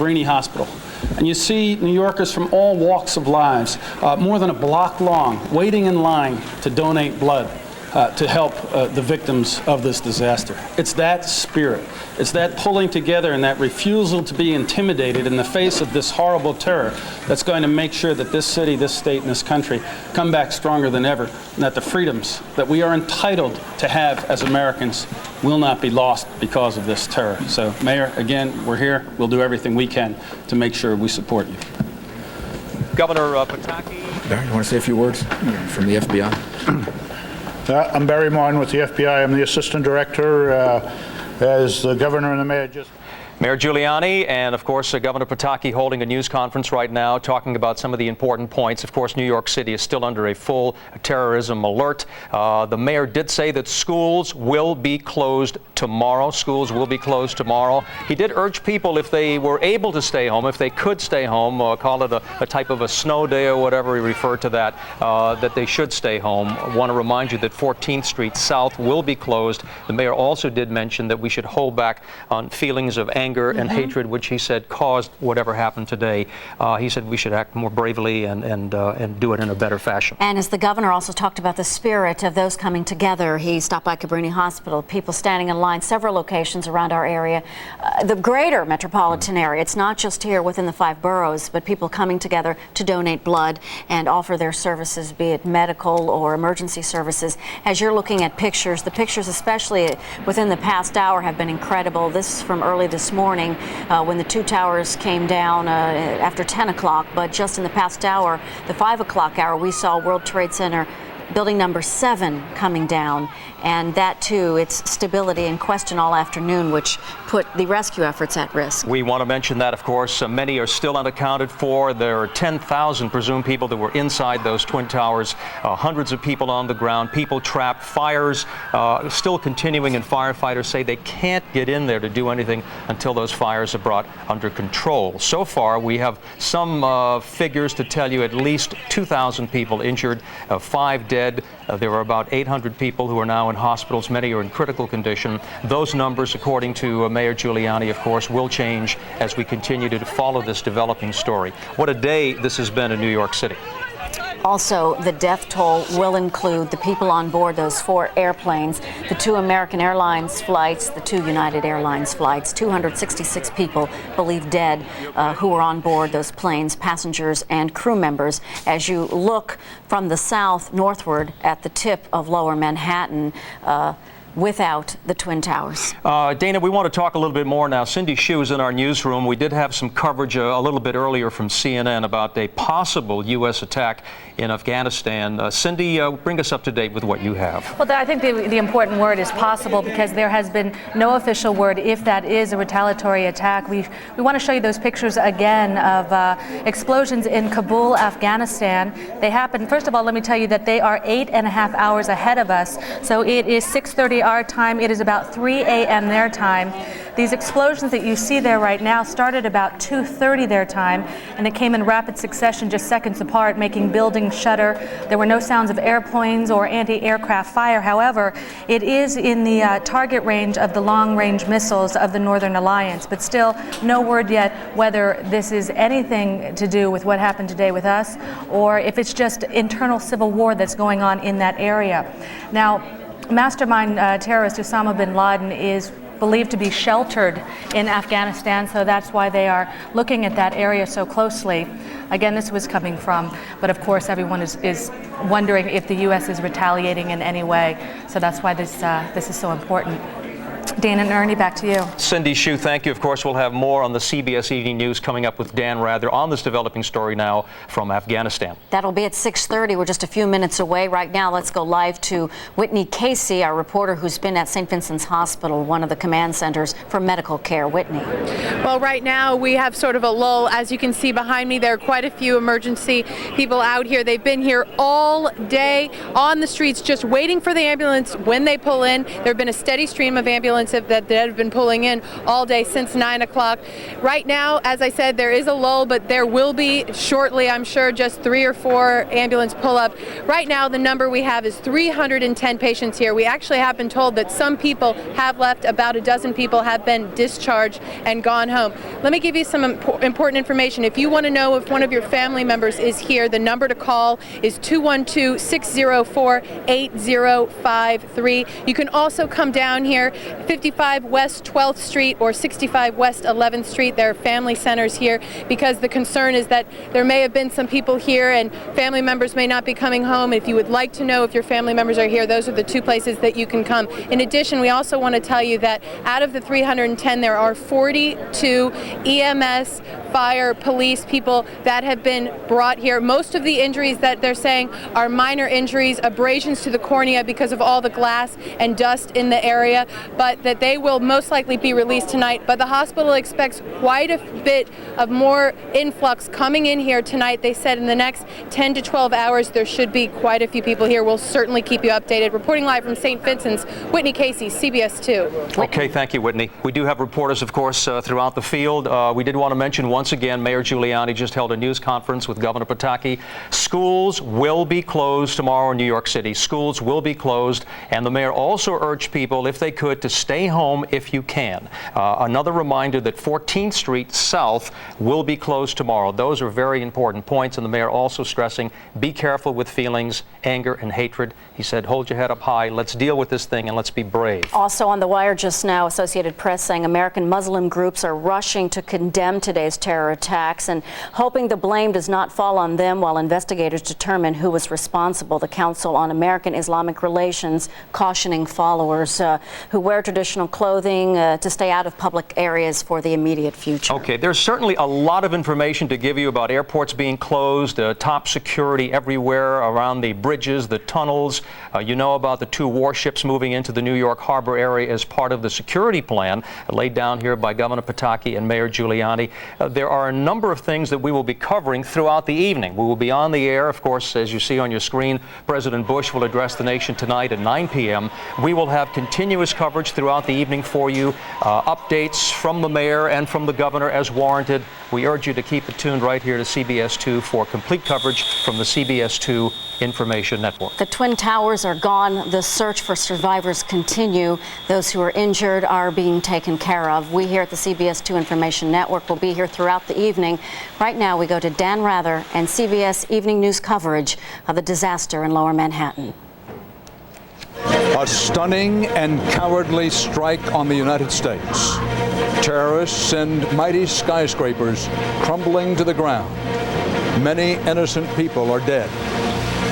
Cabrini Hospital, and you see New Yorkers from all walks of lives, more than a block long, waiting in line to donate blood to help the victims of this disaster. It's that spirit. It's that pulling together and that refusal to be intimidated in the face of this horrible terror that's going to make sure that this city, this state, and this country come back stronger than ever, and that the freedoms that we are entitled to have as Americans will not be lost because of this terror. So, Mayor, again, we're here. We'll do everything we can to make sure we support you. Governor Pataki. Barry, you want to say a few words from the FBI? I'm Barry Martin with the FBI. I'm the Assistant Director. As the Governor and the Mayor just... Mayor Giuliani and, of course, Governor Pataki holding a news conference right now talking about some of the important points. Of course, New York City is still under a full terrorism alert. The mayor did say that schools will be closed tomorrow. Schools will be closed tomorrow. He did urge people, if they were able to stay home, if they could stay home, call it a type of a snow day or whatever he referred to that, that they should stay home. I want to remind you that 14th Street South will be closed. The mayor also did mention that we should hold back on feelings of anger and hatred, which he said caused whatever happened today. He said we should act more bravely and do it in a better fashion. And as the governor also talked about the spirit of those coming together, he stopped by Cabrini Hospital, people standing in line, several locations around our area, the greater metropolitan area. It's not just here within the 5 boroughs, but people coming together to donate blood and offer their services, be it medical or emergency services. As you're looking at pictures, the pictures especially within the past hour have been incredible. This is from early this morning when the 2 towers came down after 10 o'clock, but just in the past hour, the 5 o'clock hour, we saw World Trade Center building number 7 coming down, and that too, its stability in question all afternoon, which put the rescue efforts at risk. We want to mention that, of course, many are still unaccounted for. There are 10,000 presumed people that were inside those Twin Towers, hundreds of people on the ground, people trapped, fires still continuing, and firefighters say they can't get in there to do anything until those fires are brought under control. So far, we have some figures to tell you: at least 2,000 people injured, 5 dead. There are about 800 people who are now in hospitals. Many are in critical condition. Those numbers, according to Mayor Giuliani, of course, will change as we continue to follow this developing story. What a day this has been in New York City. Also, the death toll will include the people on board those 4 airplanes, the 2 American Airlines flights, the 2 United Airlines flights. 266 people believed dead who were on board those planes, passengers and crew members. As you look from the south northward at the tip of lower Manhattan, without the Twin Towers. Dana, we want to talk a little bit more now. Cindy Hsu is in our newsroom. We did have some coverage a little bit earlier from CNN about a possible U.S. attack in Afghanistan. Cindy, bring us up to date with what you have. Well, I think the important word is possible, because there has been no official word if that is a retaliatory attack. We want to show you those pictures again of explosions in Kabul, Afghanistan. They happened, first of all, let me tell you that they are 8.5 hours ahead of us. So it is 6:30 our time. It is about 3 a.m. their time. These explosions that you see there right now started about 2:30 their time, and it came in rapid succession, just seconds apart, making buildings shudder. There were no sounds of airplanes or anti-aircraft fire. However, it is in the target range of the long-range missiles of the Northern Alliance, but still no word yet whether this is anything to do with what happened today with us, or if it's just internal civil war that's going on in that area. Now, mastermind terrorist Osama bin Laden is believed to be sheltered in Afghanistan, so that's why they are looking at that area so closely. Again, this was coming from, but of course everyone is wondering if the U.S. is retaliating in any way, so that's why this is so important. Dana and Ernie, back to you. Cindy Hsu, thank you. Of course, we'll have more on the CBS Evening News coming up with Dan Rather on this developing story now from Afghanistan. That'll be at 6:30. We're just a few minutes away. Right now, let's go live to Whitney Casey, our reporter who's been at St. Vincent's Hospital, one of the command centers for medical care. Whitney. Well, right now we have sort of a lull. As you can see behind me, there are quite a few emergency people out here. They've been here all day on the streets just waiting for the ambulance when they pull in. There have been a steady stream of ambulances that have been pulling in all day since 9 o'clock. Right now, as I said, there is a lull, but there will be shortly, I'm sure, just 3 or 4 ambulance pull-up. Right now, the number we have is 310 patients here. We actually have been told that some people have left, about a dozen people have been discharged and gone home. Let me give you some important information. If you want to know if one of your family members is here, the number to call is 212-604-8053. You can also come down here, 55 West 12th Street or 65 West 11th Street. There are family centers here because the concern is that there may have been some people here and family members may not be coming home. If you would like to know if your family members are here, those are the 2 places that you can come. In addition, we also want to tell you that out of the 310, there are 42 EMS, fire, police people that have been brought here. Most of the injuries that they're saying are minor injuries, abrasions to the cornea because of all the glass and dust in the area, but that they will most likely be released tonight. But the hospital expects quite a bit of more influx coming in here tonight. They said in the next 10 to 12 hours there should be quite a few people here. We'll certainly keep you updated. Reporting live from St. Vincent's, Whitney Casey, CBS 2. Okay, thank you, Whitney. We do have reporters, of course, throughout the field. We did want to mention once again, Mayor Giuliani just held a news conference with Governor Pataki. Schools will be closed tomorrow in New York City. Schools will be closed, and the mayor also urged people, if they could, to stay home if you can. Another reminder that 14th Street South will be closed tomorrow. Those are very important points, and the mayor also stressing, be careful with feelings, anger, and hatred. He said, hold your head up high, let's deal with this thing, and let's be brave. Also on the wire just now, Associated Press saying American Muslim groups are rushing to condemn today's terror attacks and hoping the blame does not fall on them while investigators determine who was responsible. The Council on American Islamic Relations cautioning followers who wear traditional clothing to stay out of public areas for the immediate future. Okay, there's certainly a lot of information to give you about airports being closed, top security everywhere around the bridges, the tunnels. You know about the 2 warships moving into the New York Harbor area as part of the security plan laid down here by Governor Pataki and Mayor Giuliani. There are a number of things that we will be covering throughout the evening. We will be on the air, of course, as you see on your screen. President Bush will address the nation tonight at 9 p.m. We will have continuous coverage throughout the evening for you, updates from the mayor and from the governor as warranted. We urge you to keep it tuned right here to CBS 2 for complete coverage from the CBS 2 Information Network. The Twin Towers are gone. The search for survivors continue. Those who are injured are being taken care of. We here at the CBS 2 Information Network will be here throughout the evening. Right now, we go to Dan Rather and CBS Evening News coverage of the disaster in Lower Manhattan. A stunning and cowardly strike on the United States. Terrorists send mighty skyscrapers crumbling to the ground. Many innocent people are dead.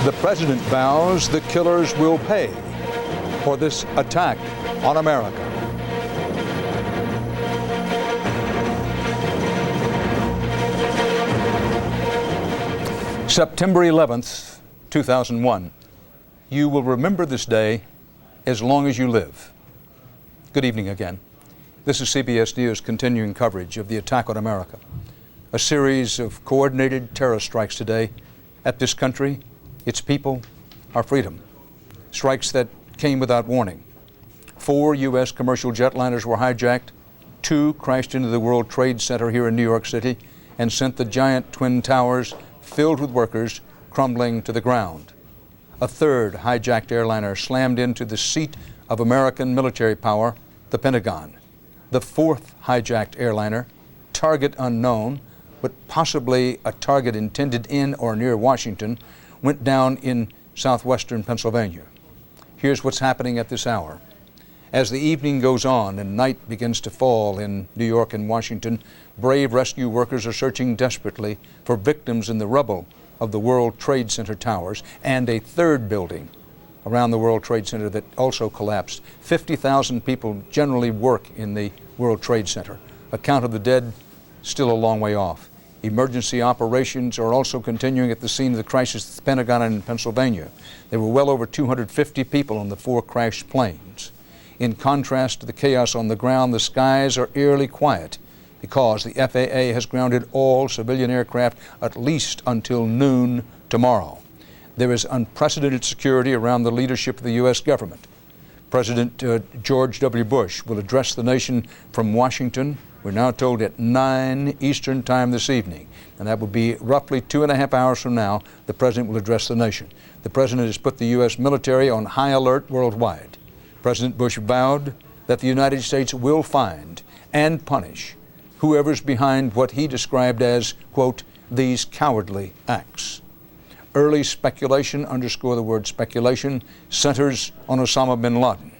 The president vows the killers will pay for this attack on America. September 11th, 2001. You will remember this day as long as you live. Good evening again. This is CBS News continuing coverage of the attack on America. A series of coordinated terror strikes today at this country, its people, our freedom. Strikes that came without warning. 4 U.S. commercial jetliners were hijacked. 2 crashed into the World Trade Center here in New York City and sent the giant Twin Towers filled with workers crumbling to the ground. A 3rd hijacked airliner slammed into the seat of American military power, the Pentagon. The 4th hijacked airliner, target unknown, but possibly a target intended in or near Washington, went down in southwestern Pennsylvania. Here's what's happening at this hour. As the evening goes on and night begins to fall in New York and Washington, brave rescue workers are searching desperately for victims in the rubble of the World Trade Center towers and a 3rd building around the World Trade Center that also collapsed. 50,000 people generally work in the World Trade Center. A count of the dead still a long way off. Emergency operations are also continuing at the scene of the crisis at the Pentagon in Pennsylvania. There were well over 250 people on the 4 crashed planes. In contrast to the chaos on the ground, the skies are eerily quiet because the FAA has grounded all civilian aircraft at least until noon tomorrow. There is unprecedented security around the leadership of the U.S. government. President George W. Bush will address the nation from Washington. We're now told at 9 Eastern Time this evening, and that will be roughly 2.5 hours from now. The President will address the nation. The President has put the U.S. military on high alert worldwide. President Bush vowed that the United States will find and punish whoever's behind what he described as, quote, these cowardly acts. Early speculation, underscore the word speculation, centers on Osama bin Laden.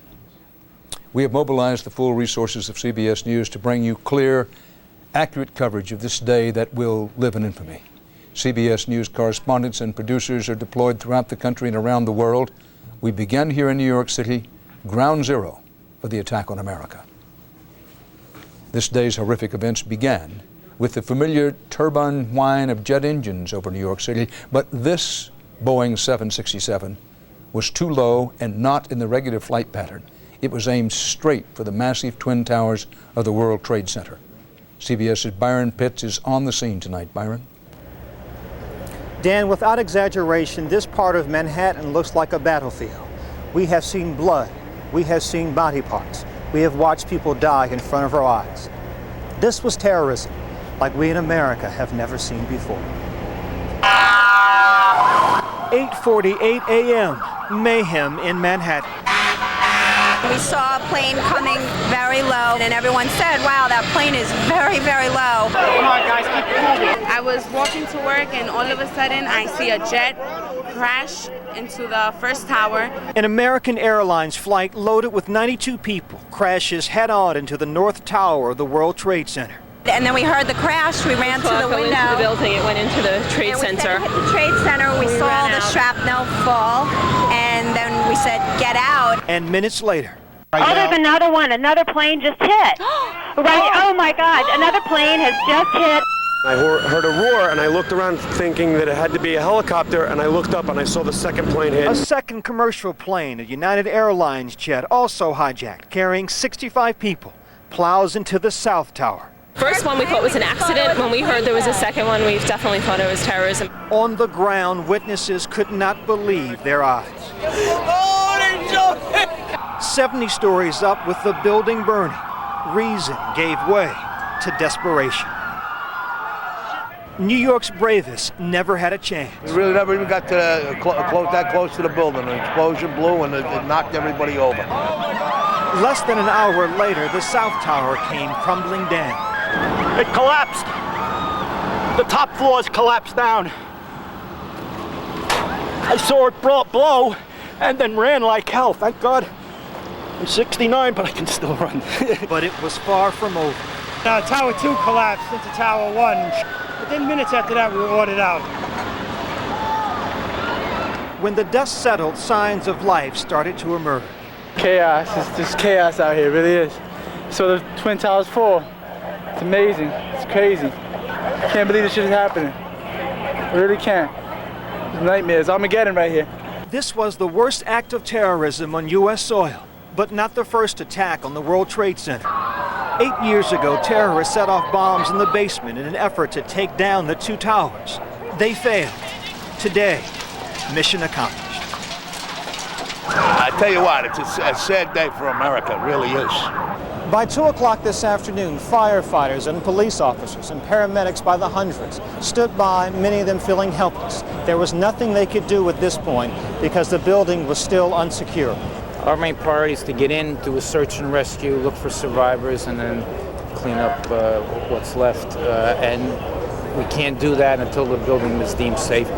We have mobilized the full resources of CBS News to bring you clear, accurate coverage of this day that will live in infamy. CBS News correspondents and producers are deployed throughout the country and around the world. We began here in New York City, ground zero for the attack on America. This day's horrific events began with the familiar turbine whine of jet engines over New York City, but this Boeing 767 was too low and not in the regular flight pattern. It was aimed straight for the massive twin towers of the World Trade Center. CBS's Byron Pitts is on the scene tonight. Byron? Dan, without exaggeration, this part of Manhattan looks like a battlefield. We have seen blood. We have seen body parts. We have watched people die in front of our eyes. This was terrorism like we in America have never seen before. 8:48 a.m., mayhem in Manhattan. We saw a plane coming very low, and everyone said, wow, that plane is very, very low. Come on, guys, keep moving. I was walking to work, and all of a sudden, I see a jet crash into the first tower. An American Airlines flight loaded with 92 people crashes head-on into the North Tower of the World Trade Center. And then we heard the crash, we ran to the window. Into the building, it went into the Trade Center. We hit the Trade Center, we saw the shrapnel fall, and then we said, get out. And minutes later. Oh, there's another one, another plane just hit. Right, oh my God, another plane has just hit. I heard a roar, and I looked around thinking that it had to be a helicopter, and I looked up and I saw the second plane hit. A second commercial plane, a United Airlines jet, also hijacked, carrying 65 people, plows into the South Tower. First one we thought was an accident. When we heard there was a second one, we definitely thought it was terrorism. On the ground, witnesses could not believe their eyes. 70 stories up with the building burning. Reason gave way to desperation. New York's bravest never had a chance. We really never even got to that close to the building. An explosion blew and it knocked everybody over. Less than an hour later, the South Tower came crumbling down. It collapsed. The top floors collapsed down. I saw it blow and then ran like hell. Thank God. I'm 69, but I can still run. But it was far from over. Tower 2 collapsed into Tower 1. Within minutes after that, we were ordered out. When the dust settled, signs of life started to emerge. Chaos. It's just chaos out here, it really is. So the Twin Towers fall. It's amazing. It's crazy. Can't believe this shit is happening. I really can't. It's nightmares. Armageddon right here. This was the worst act of terrorism on U.S. soil, but not the first attack on the World Trade Center. 8 years ago, terrorists set off bombs in the basement in an effort to take down the two towers. They failed. Today, mission accomplished. I tell you what, it's a sad day for America. It really is. By 2 o'clock this afternoon, firefighters and police officers and paramedics by the hundreds stood by, many of them feeling helpless. There was nothing they could do at this point because the building was still unsecured. Our main priority is to get in, do a search and rescue, look for survivors, and then clean up what's left. And we can't do that until the building is deemed safe.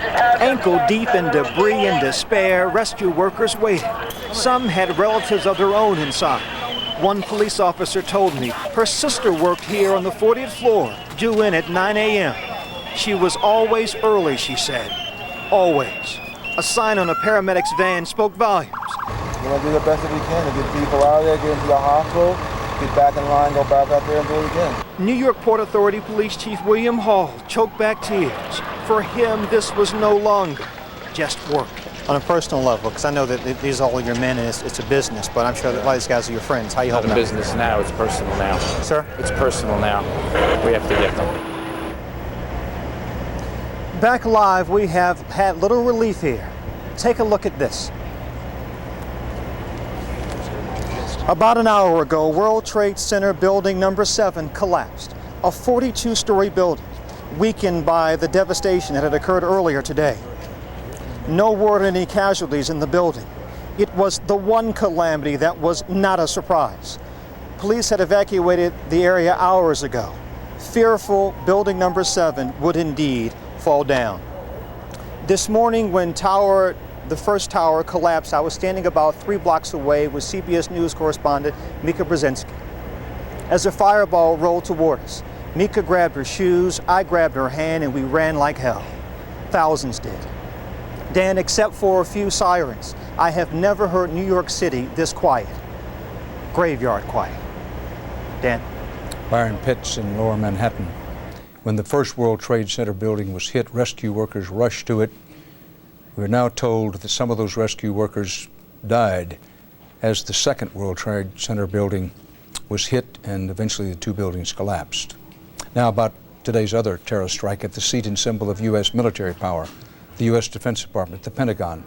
Ankle deep in debris and despair, rescue workers waited. Some had relatives of their own inside. One police officer told me her sister worked here on the 40th floor, due in at 9 a.m. She was always early, she said. Always. A sign on a paramedic's van spoke volumes. We're going to do the best that we can to get people out of there, get into the hospital, get back in line, go back out there and do it again. New York Port Authority Police Chief William Hall choked back tears. For him, this was no longer just work. On a personal level, because I know that these are all your men and it's a business, but I'm sure that a lot of these guys are your friends. How you helping Not out? a business now, it's personal now. Sir? It's personal now. We have to get them. Back live, we have had little relief here. Take a look at this. About an hour ago, World Trade Center building number 7 collapsed. A 42-story building, weakened by the devastation that had occurred earlier today. No word of any casualties in the building. It was the one calamity that was not a surprise. Police had evacuated the area hours ago. Fearful building number 7 would indeed fall down. This morning when the first tower collapsed, I was standing about 3 blocks away with CBS News correspondent Mika Brzezinski. As a fireball rolled toward us, Mika grabbed her shoes, I grabbed her hand, and we ran like hell. Thousands did. Dan, except for a few sirens, I have never heard New York City this quiet. Graveyard quiet. Dan. Byron Pitts in Lower Manhattan. When the first World Trade Center building was hit, rescue workers rushed to it. We're now told that some of those rescue workers died as the second World Trade Center building was hit and eventually the 2 buildings collapsed. Now about today's other terror strike at the seat and symbol of U.S. military power, the U.S. Defense Department, the Pentagon.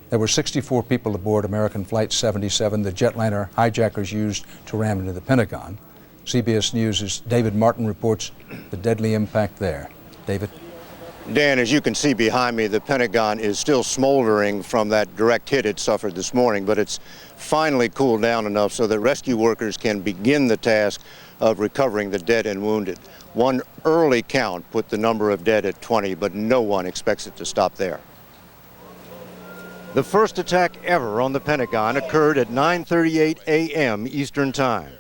There were 64 people aboard American Flight 77, the jetliner hijackers used to ram into the Pentagon. CBS News' David Martin reports the deadly impact there. David? Dan, as you can see behind me, the Pentagon is still smoldering from that direct hit it suffered this morning, but it's finally cooled down enough so that rescue workers can begin the task of recovering the dead and wounded. One early count put the number of dead at 20, but no one expects it to stop there. The first attack ever on the Pentagon occurred at 9:38 a.m. Eastern Time.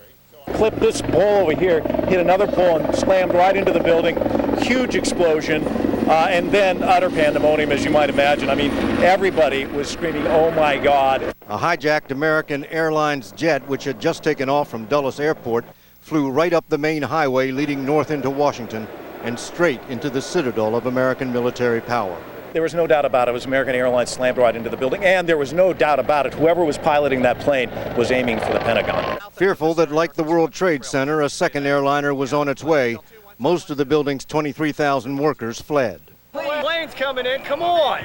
Clipped this pole over here, hit another pole and slammed right into the building. Huge explosion, and then utter pandemonium, as you might imagine. I mean, everybody was screaming, "Oh my God." A hijacked American Airlines jet, which had just taken off from Dulles Airport, flew right up the main highway leading north into Washington and straight into the citadel of American military power. There was no doubt about it. It was American Airlines slammed right into the building, and there was no doubt about it. Whoever was piloting that plane was aiming for the Pentagon. Fearful that, like the World Trade Center, a second airliner was on its way, most of the building's 23,000 workers fled. Plane's coming in. Come on.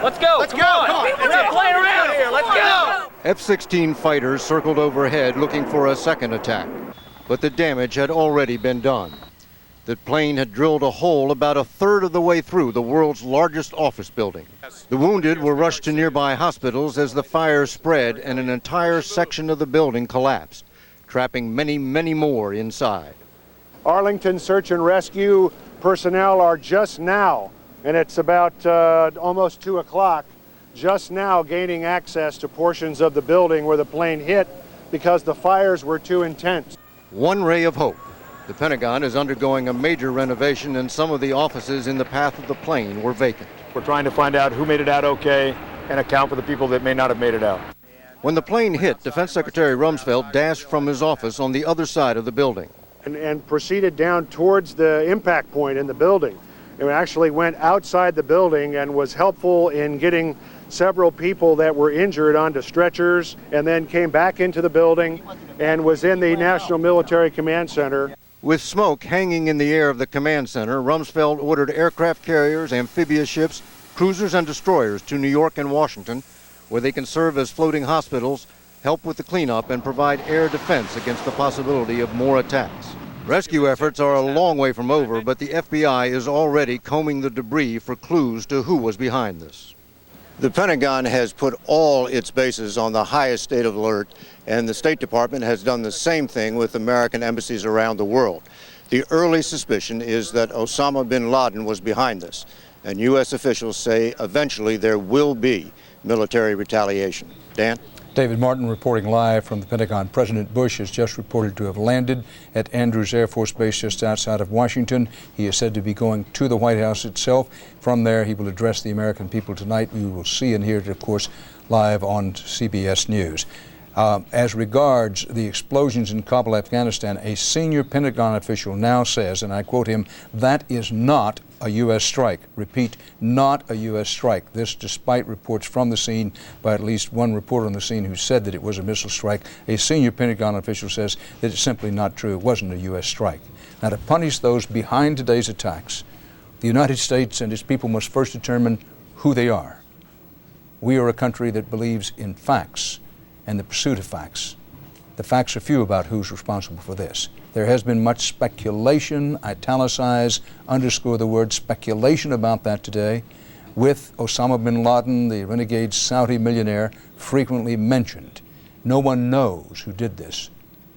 Let's go. Let's go. Come on. We're not playing around here. Let's go. F-16 fighters circled overhead looking for a second attack, but the damage had already been done. The plane had drilled a hole about a third of the way through the world's largest office building. The wounded were rushed to nearby hospitals as the fire spread and an entire section of the building collapsed, trapping many, many more inside. Arlington search and rescue personnel are just now, and it's about almost 2 o'clock, just now gaining access to portions of the building where the plane hit because the fires were too intense. One ray of hope. The Pentagon is undergoing a major renovation, and some of the offices in the path of the plane were vacant. We're trying to find out who made it out okay and account for the people that may not have made it out. When the plane hit, Defense Secretary Rumsfeld dashed from his office on the other side of the building. And proceeded down towards the impact point in the building. It actually went outside the building and was helpful in getting several people that were injured onto stretchers, and then came back into the building and was in the National Military Command Center. With smoke hanging in the air of the command center, Rumsfeld ordered aircraft carriers, amphibious ships, cruisers and destroyers to New York and Washington, where they can serve as floating hospitals, help with the cleanup, and provide air defense against the possibility of more attacks. Rescue efforts are a long way from over, but the FBI is already combing the debris for clues to who was behind this. The Pentagon has put all its bases on the highest state of alert, and the State Department has done the same thing with American embassies around the world. The early suspicion is that Osama bin Laden was behind this, and U.S. officials say eventually there will be military retaliation. Dan? David Martin reporting live from the Pentagon. President Bush is just reported to have landed at Andrews Air Force Base just outside of Washington. He is said to be going to the White House itself. From there, he will address the American people tonight. We will see and hear it, of course, live on CBS News. As regards the explosions in Kabul, Afghanistan, a senior Pentagon official now says, and I quote him, "That is not a U.S. strike." Repeat, not a U.S. strike. This despite reports from the scene by at least one reporter on the scene who said that it was a missile strike. A senior Pentagon official says that it's simply not true. It wasn't a U.S. strike. Now, to punish those behind today's attacks, the United States and its people must first determine who they are. We are a country that believes in facts and the pursuit of facts. The facts are few about who's responsible for this. There has been much speculation, italicize, underscore the word speculation about that today, with Osama bin Laden, the renegade Saudi millionaire, frequently mentioned. No one knows who did this.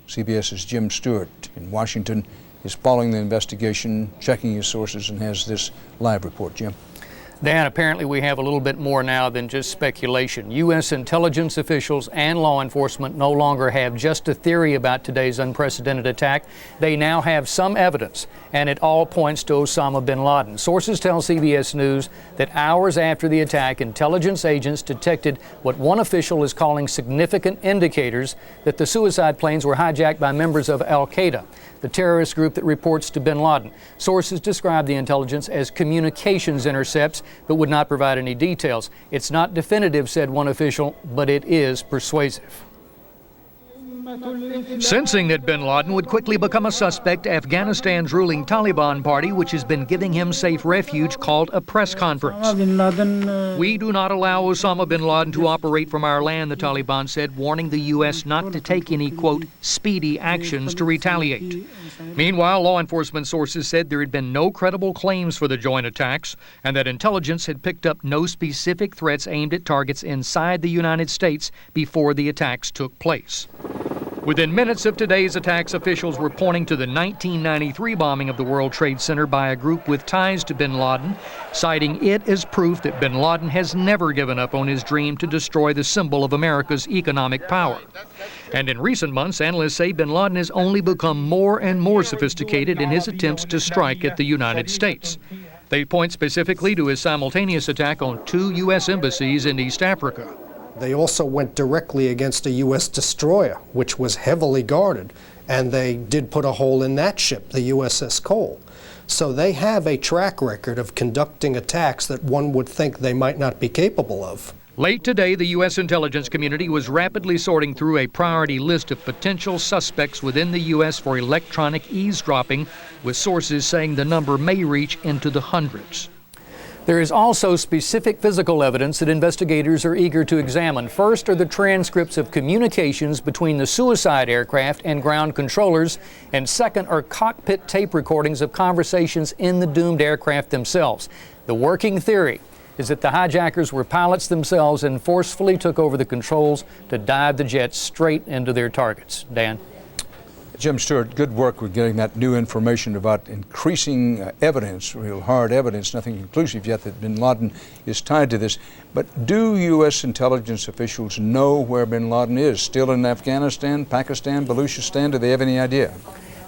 CBS's Jim Stewart in Washington is following the investigation, checking his sources, and has this live report. Jim. Dan, apparently we have a little bit more now than just speculation. U.S. intelligence officials and law enforcement no longer have just a theory about today's unprecedented attack. They now have some evidence, and it all points to Osama bin Laden. Sources tell CBS News that hours after the attack, intelligence agents detected what one official is calling significant indicators that the suicide planes were hijacked by members of al-Qaeda, the terrorist group that reports to bin Laden. Sources describe the intelligence as communications intercepts, but would not provide any details. It's not definitive, said one official, but it is persuasive. Sensing that bin Laden would quickly become a suspect, Afghanistan's ruling Taliban party, which has been giving him safe refuge, called a press conference. We do not allow Osama bin Laden to operate from our land, the Taliban said, warning the U.S. not to take any, quote, speedy actions to retaliate. Meanwhile, law enforcement sources said there had been no credible claims for the joint attacks and that intelligence had picked up no specific threats aimed at targets inside the United States before the attacks took place. Within minutes of today's attacks, officials were pointing to the 1993 bombing of the World Trade Center by a group with ties to bin Laden, citing it as proof that bin Laden has never given up on his dream to destroy the symbol of America's economic power. And in recent months, analysts say bin Laden has only become more and more sophisticated in his attempts to strike at the United States. They point specifically to his simultaneous attack on 2 U.S. embassies in East Africa. They also went directly against a U.S. destroyer, which was heavily guarded, and they did put a hole in that ship, the USS Cole. So they have a track record of conducting attacks that one would think they might not be capable of. Late today, the U.S. intelligence community was rapidly sorting through a priority list of potential suspects within the U.S. for electronic eavesdropping, with sources saying the number may reach into the hundreds. There is also specific physical evidence that investigators are eager to examine. First are the transcripts of communications between the suicide aircraft and ground controllers, and second are cockpit tape recordings of conversations in the doomed aircraft themselves. The working theory is that the hijackers were pilots themselves and forcefully took over the controls to dive the jets straight into their targets. Dan? Jim Stewart, good work with getting that new information about increasing evidence, real hard evidence, nothing conclusive yet, that bin Laden is tied to this. But do U.S. intelligence officials know where bin Laden is? Still in Afghanistan, Pakistan, Baluchistan? Do they have any idea?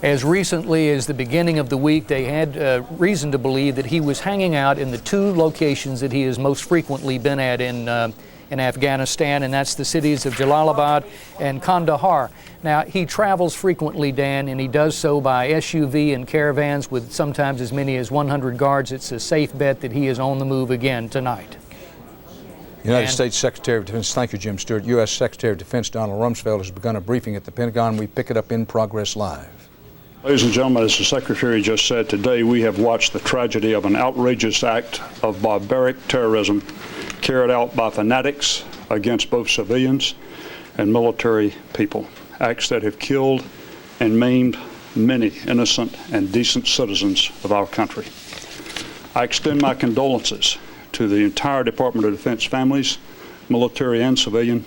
As recently as the beginning of the week, they had reason to believe that he was hanging out in the 2 locations that he has most frequently been at in Afghanistan, and that's the cities of Jalalabad and Kandahar. Now, he travels frequently, Dan, and he does so by SUV and caravans with sometimes as many as 100 guards. It's a safe bet that he is on the move again tonight. United States Secretary of Defense, thank you, Jim Stewart. U.S. Secretary of Defense Donald Rumsfeld has begun a briefing at the Pentagon. We pick it up in progress live. Ladies and gentlemen, as the Secretary just said, today we have watched the tragedy of an outrageous act of barbaric terrorism carried out by fanatics against both civilians and military people. Acts that have killed and maimed many innocent and decent citizens of our country. I extend my condolences to the entire Department of Defense families, military and civilian,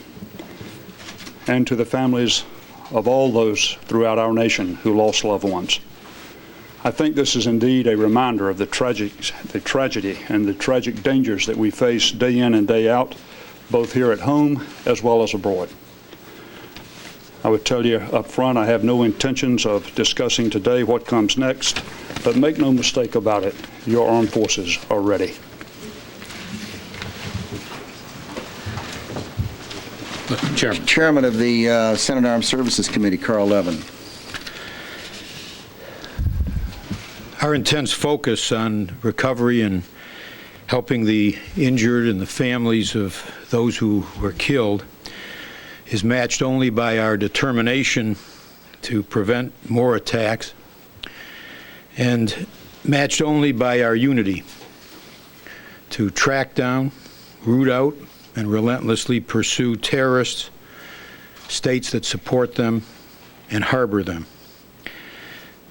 and to the families of all those throughout our nation who lost loved ones. I think this is indeed a reminder of the tragedy and the tragic dangers that we face day in and day out, both here at home as well as abroad. I would tell you up front, I have no intentions of discussing today what comes next, but make no mistake about it, your armed forces are ready. Chairman of the Senate Armed Services Committee, Carl Levin. Our intense focus on recovery and helping the injured and the families of those who were killed is matched only by our determination to prevent more attacks and matched only by our unity to track down, root out, and relentlessly pursue terrorists, states that support them, and harbor them.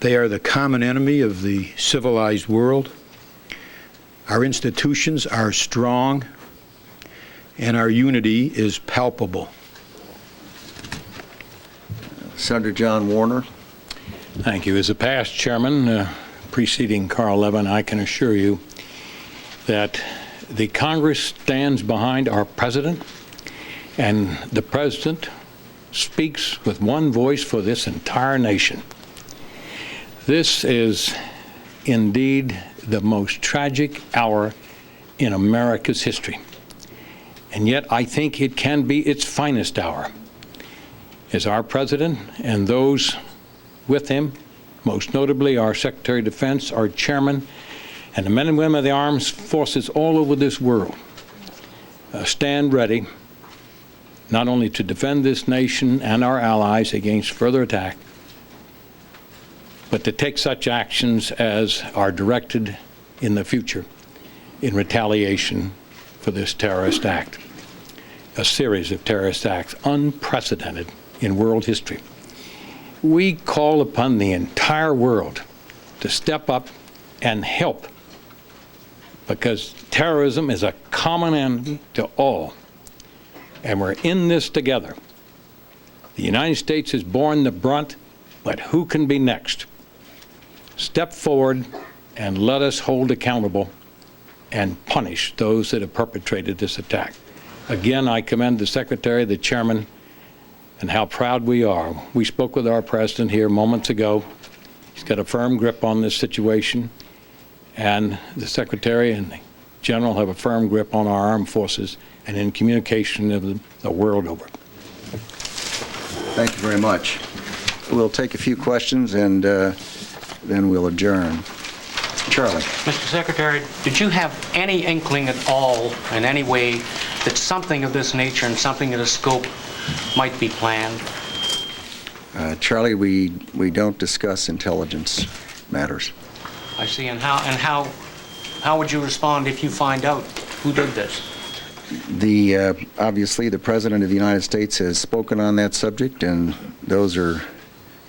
They are the common enemy of the civilized world. Our institutions are strong, and our unity is palpable. Senator John Warner. Thank you. As a past chairman preceding Carl Levin, I can assure you that the Congress stands behind our president, and the president speaks with one voice for this entire nation. This is indeed the most tragic hour in America's history, and yet I think it can be its finest hour, as our president and those with him, most notably our Secretary of Defense, our chairman, and the men and women of the armed forces all over this world stand ready not only to defend this nation and our allies against further attack, but to take such actions as are directed in the future in retaliation for this terrorist act, a series of terrorist acts unprecedented in world history. We call upon the entire world to step up and help, because terrorism is a common enemy to all, and we're in this together. The United States has borne the brunt, but who can be next? Step forward and let us hold accountable and punish those that have perpetrated this attack. Again, I commend the Secretary, the Chairman, and how proud we are. We spoke with our President here moments ago. He's got a firm grip on this situation, and the Secretary and the General have a firm grip on our armed forces and in communication of the world over. Thank you very much. We'll take a few questions and then we'll adjourn. Charlie. Mr. Secretary, did you have any inkling at all in any way that something of this nature and something of this scope might be planned? Charlie, we don't discuss intelligence matters. I see. And how would you respond if you find out who did this? Obviously, the President of the United States has spoken on that subject, and those are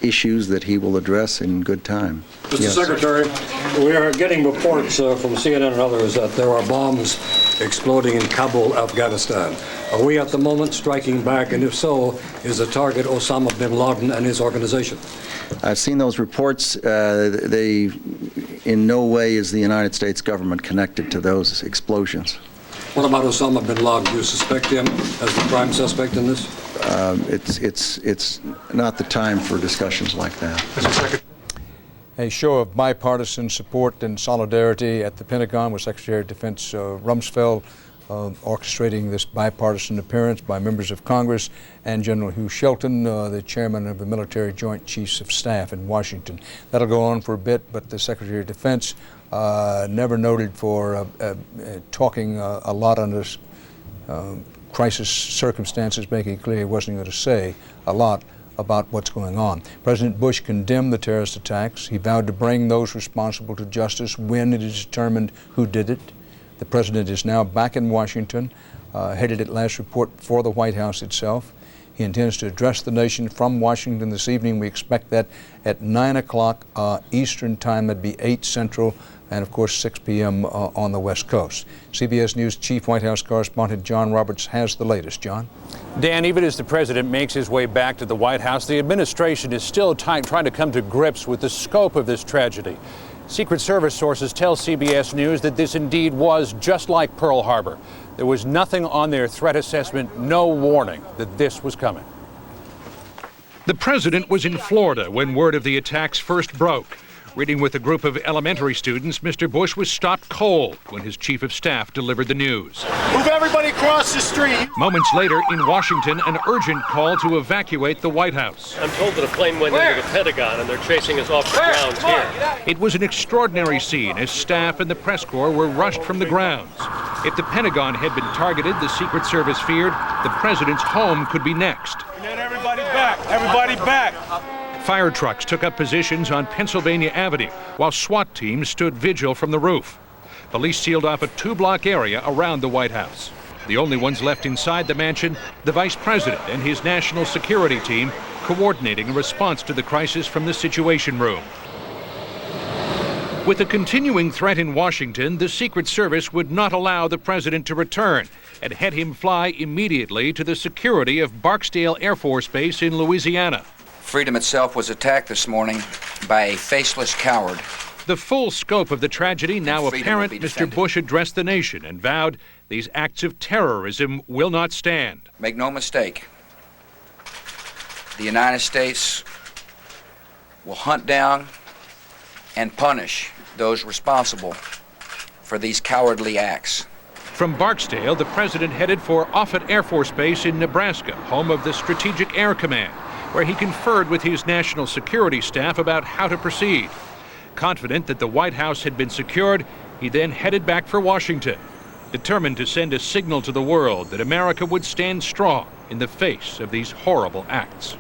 issues that he will address in good time. Mr. Yes. Secretary, we are getting reports from CNN and others that there are bombs exploding in Kabul, Afghanistan. Are we at the moment striking back, and if so, is the target Osama bin Laden and his organization? I've seen those reports. They, in no way is the United States government connected to those explosions. What about Osama bin Laden? Do you suspect him as the prime suspect in this? It's not the time for discussions like that. Mr. Secretary. A show of bipartisan support and solidarity at the Pentagon with Secretary of Defense Rumsfeld orchestrating this bipartisan appearance by members of Congress and General Hugh Shelton, the chairman of the Military Joint Chiefs of Staff in Washington. That'll go on for a bit, but the Secretary of Defense, never noted for talking a lot under crisis circumstances, making it clear he wasn't going to say a lot about what's going on. President Bush condemned the terrorist attacks. He vowed to bring those responsible to justice when it is determined who did it. The president is now back in Washington, headed at last report for the White House itself. He intends to address the nation from Washington this evening. We expect that at 9 o'clock Eastern Time. That'd be 8 Central, and of course 6 p.m. On the West Coast. CBS News Chief White House Correspondent John Roberts has the latest. John? Dan, even as the president makes his way back to the White House, the administration is still trying to come to grips with the scope of this tragedy. Secret Service sources tell CBS News that this indeed was just like Pearl Harbor. There was nothing on their threat assessment, no warning that this was coming. The president was in Florida when word of the attacks first broke. Reading with a group of elementary students, Mr. Bush was stopped cold when his chief of staff delivered the news. Move everybody across the street. Moments later, in Washington, an urgent call to evacuate the White House. I'm told that a plane went into the Pentagon and they're chasing us off the grounds here. It was an extraordinary scene as staff and the press corps were rushed from the grounds. If the Pentagon had been targeted, the Secret Service feared the president's home could be next. Get everybody back. Everybody back. Fire trucks took up positions on Pennsylvania Avenue, while SWAT teams stood vigil from the roof. Police sealed off a 2-block area around the White House. The only ones left inside the mansion, the vice president and his national security team, coordinating a response to the crisis from the Situation Room. With a continuing threat in Washington, the Secret Service would not allow the president to return and had him fly immediately to the security of Barksdale Air Force Base in Louisiana. Freedom itself was attacked this morning by a faceless coward. The full scope of the tragedy now apparent, Mr. Bush addressed the nation and vowed these acts of terrorism will not stand. Make no mistake, the United States will hunt down and punish those responsible for these cowardly acts. From Barksdale, the president headed for Offutt Air Force Base in Nebraska, home of the Strategic Air Command, where he conferred with his national security staff about how to proceed. Confident that the White House had been secured, he then headed back for Washington, determined to send a signal to the world that America would stand strong in the face of these horrible acts.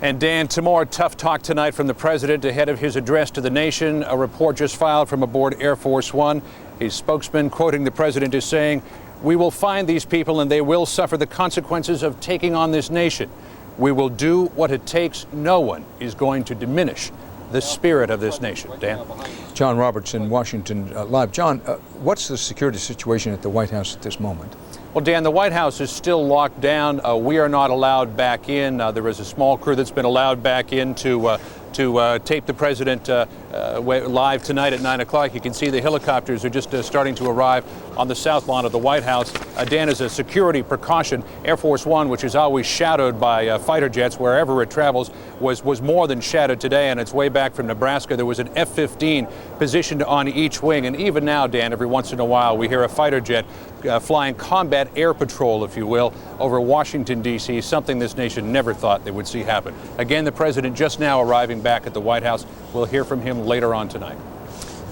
And Dan, some more tough talk tonight from the president ahead of his address to the nation. A report just filed from aboard Air Force One. His spokesman, quoting the president, is saying, "We will find these people and they will suffer the consequences of taking on this nation. We will do what it takes. No one is going to diminish the spirit of this nation." Dan? John Roberts in Washington Live. John, what's the security situation at the White House at this moment? Well, Dan, the White House is still locked down. We are not allowed back in. There is a small crew that's been allowed back in to tape the president live tonight at 9 o'clock. You can see the helicopters are just starting to arrive on the south lawn of the White House. Dan, as a security precaution, Air Force One, which is always shadowed by fighter jets wherever it travels, was more than shadowed today. On its way back from Nebraska, there was an F-15 positioned on each wing. And even now, Dan, every once in a while, we hear a fighter jet flying combat air patrol, if you will, over Washington, D.C., something this nation never thought they would see happen. Again, the president just now arriving back at the White House. We'll hear from him later on tonight.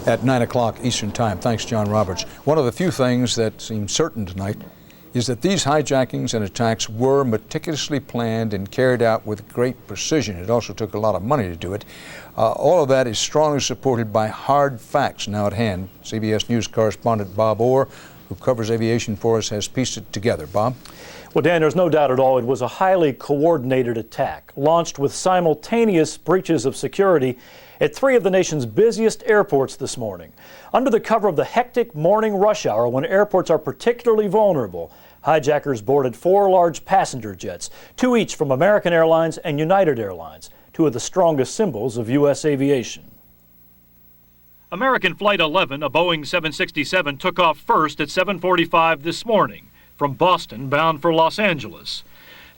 At 9 o'clock Eastern Time. Thanks, John Roberts. One of the few things that seems certain tonight is that these hijackings and attacks were meticulously planned and carried out with great precision. It also took a lot of money to do it. All of that is strongly supported by hard facts now at hand. CBS News correspondent Bob Orr, who covers aviation for us, has pieced it together. Bob? Well, Dan, there's no doubt at all it was a highly coordinated attack, launched with simultaneous breaches of security at three of the nation's busiest airports this morning. Under the cover of the hectic morning rush hour when airports are particularly vulnerable, hijackers boarded 4 large passenger jets, 2 each from American Airlines and United Airlines, 2 of the strongest symbols of U.S. aviation. American Flight 11, a Boeing 767, took off first at 7:45 this morning from Boston bound for Los Angeles.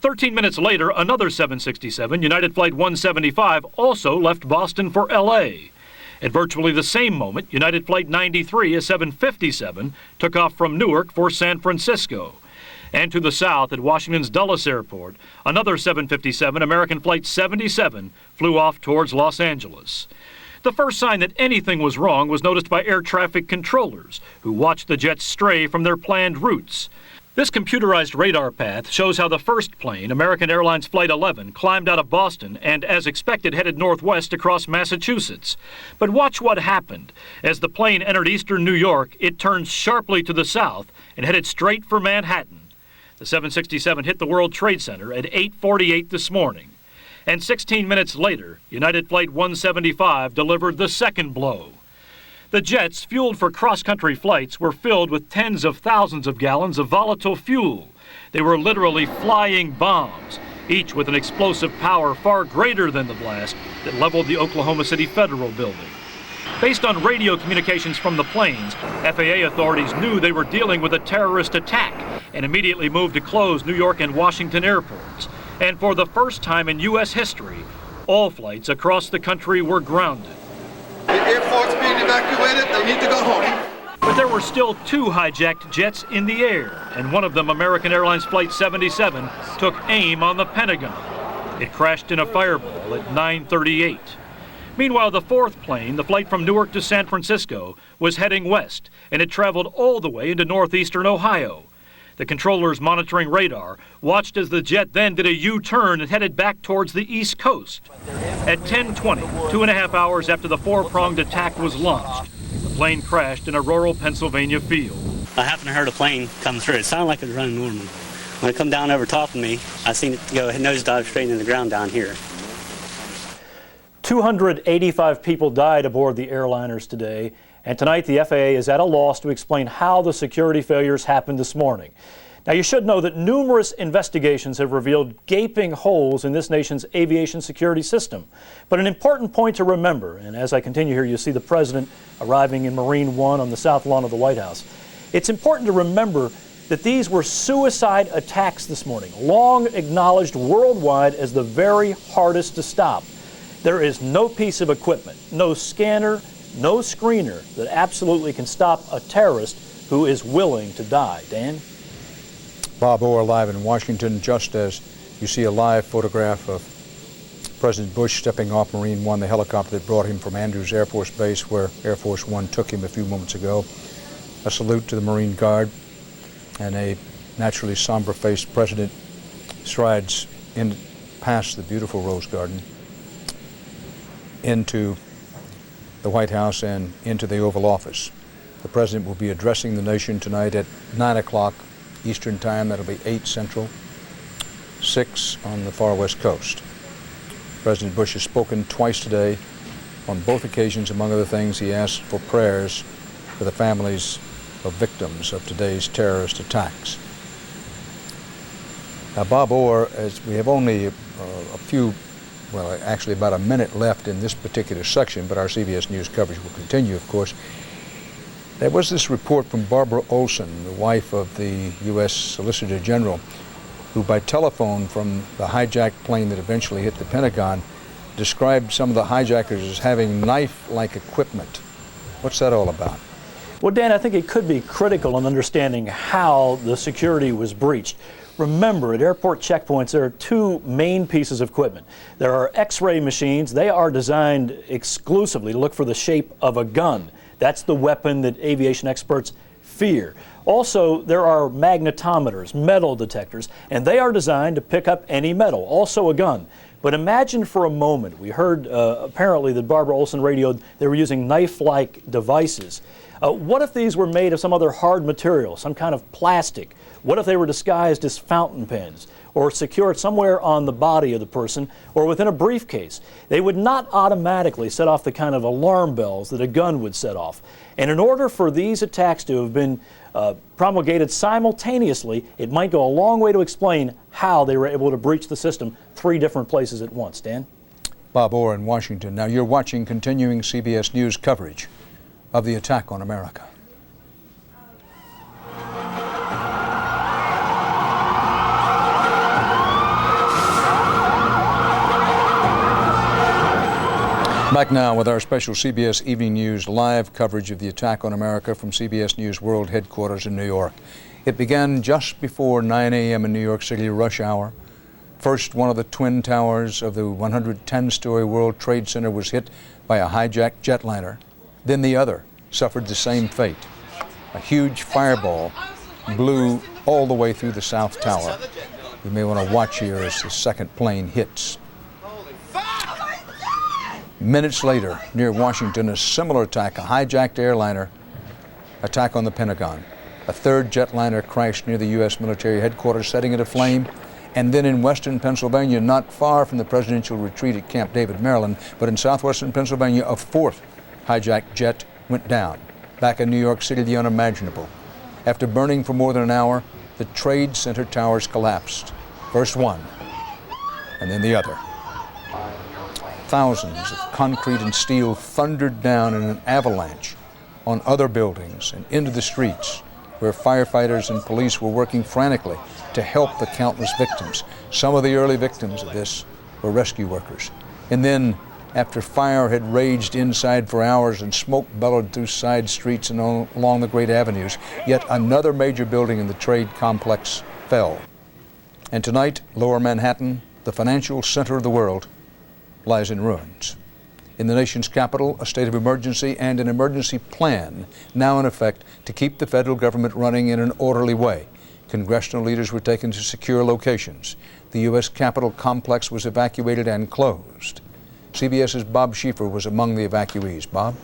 13 minutes later, another 767, United Flight 175, also left Boston for L.A. At virtually the same moment, United Flight 93, a 757, took off from Newark for San Francisco. And to the south at Washington's Dulles Airport, another 757, American Flight 77, flew off towards Los Angeles. The first sign that anything was wrong was noticed by air traffic controllers, who watched the jets stray from their planned routes. This computerized radar path shows how the first plane, American Airlines Flight 11, climbed out of Boston and, as expected, headed northwest across Massachusetts. But watch what happened. As the plane entered eastern New York, it turned sharply to the south and headed straight for Manhattan. The 767 hit the World Trade Center at 8:48 this morning. And 16 minutes later, United Flight 175 delivered the second blow. The jets, fueled for cross-country flights, were filled with tens of thousands of gallons of volatile fuel. They were literally flying bombs, each with an explosive power far greater than the blast that leveled the Oklahoma City Federal Building. Based on radio communications from the planes, FAA authorities knew they were dealing with a terrorist attack and immediately moved to close New York and Washington airports. And for the first time in U.S. history, all flights across the country were grounded. The airport's being evacuated. They need to go home. But there were still 2 hijacked jets in the air, and one of them, American Airlines Flight 77, took aim on the Pentagon. It crashed in a fireball at 9:38. Meanwhile, the fourth plane, the flight from Newark to San Francisco, was heading west, and it traveled all the way into northeastern Ohio. The controllers monitoring radar watched as the jet then did a U-turn and headed back towards the East Coast. At 10:20, 2.5 hours after the 4-pronged attack was launched, the plane crashed in a rural Pennsylvania field. I happened to hear the plane come through. It sounded like it was running normal. When it come down over top of me, I seen it go nosedive straight into the ground down here. 285 people died aboard the airliners today, and tonight the FAA is at a loss to explain how the security failures happened this morning. Now, you should know that numerous investigations have revealed gaping holes in this nation's aviation security system. But an important point to remember, and as I continue here, you see the President arriving in Marine One on the south lawn of the White House. It's important to remember that these were suicide attacks this morning, long acknowledged worldwide as the very hardest to stop. There is no piece of equipment, no scanner, no screener that absolutely can stop a terrorist who is willing to die. Dan? Bob Orr live in Washington, just as you see a live photograph of President Bush stepping off Marine One, the helicopter that brought him from Andrews Air Force Base, where Air Force One took him a few moments ago. A salute to the Marine Guard, and a naturally somber-faced president strides in past the beautiful Rose Garden into the White House and into the Oval Office. The president will be addressing the nation tonight at 9 o'clock Eastern Time. That'll be 8 Central, 6 on the far west coast. President Bush has spoken twice today. On both occasions, among other things, he asked for prayers for the families of victims of today's terrorist attacks. Now, Bob Orr, as we have only actually about a minute left in this particular section, but our CBS News coverage will continue, of course. There was this report from Barbara Olson, the wife of the U.S. Solicitor General, who by telephone from the hijacked plane that eventually hit the Pentagon described some of the hijackers as having knife-like equipment. What's that all about? Well, Dan, I think it could be critical in understanding how the security was breached. Remember, at airport checkpoints, there are two main pieces of equipment. There are X-ray machines. They are designed exclusively to look for the shape of a gun. That's the weapon that aviation experts fear. Also, there are magnetometers, metal detectors, and they are designed to pick up any metal, also a gun. But imagine for a moment, we heard apparently that Barbara Olson radioed they were using knife-like devices. What if these were made of some other hard material, some kind of plastic? What if they were disguised as fountain pens or secured somewhere on the body of the person or within a briefcase? They would not automatically set off the kind of alarm bells that a gun would set off. And in order for these attacks to have been promulgated simultaneously, it might go a long way to explain how they were able to breach the system 3 different places at once. Dan? Bob Orr in Washington. Now you're watching continuing CBS News coverage of the attack on America. Back now with our special CBS Evening News live coverage of the attack on America from CBS News World Headquarters in New York. It began just before 9 a.m. in New York City rush hour. First, one of the twin towers of the 110-story World Trade Center was hit by a hijacked jetliner. Then the other suffered the same fate. A huge fireball blew all the way through the South Tower. You may want to watch here as the second plane hits. Minutes later, near Washington, a similar attack, a hijacked airliner attack on the Pentagon. A third jetliner crashed near the U.S. military headquarters, setting it aflame. And then in western Pennsylvania, not far from the presidential retreat at Camp David, Maryland, but in southwestern Pennsylvania, a fourth hijacked jet went down. Back in New York City, the unimaginable. After burning for more than an hour, the Trade Center towers collapsed. First one, and then the other. Thousands of concrete and steel thundered down in an avalanche on other buildings and into the streets, where firefighters and police were working frantically to help the countless victims. Some of the early victims of this were rescue workers. And then, after fire had raged inside for hours and smoke bellowed through side streets and along the great avenues, yet another major building in the trade complex fell. And tonight, Lower Manhattan, the financial center of the world, lies in ruins. In the nation's capital, a state of emergency and an emergency plan now in effect to keep the federal government running in an orderly way. Congressional leaders were taken to secure locations. The U.S. Capitol complex was evacuated and closed. CBS's Bob Schieffer was among the evacuees. Bob?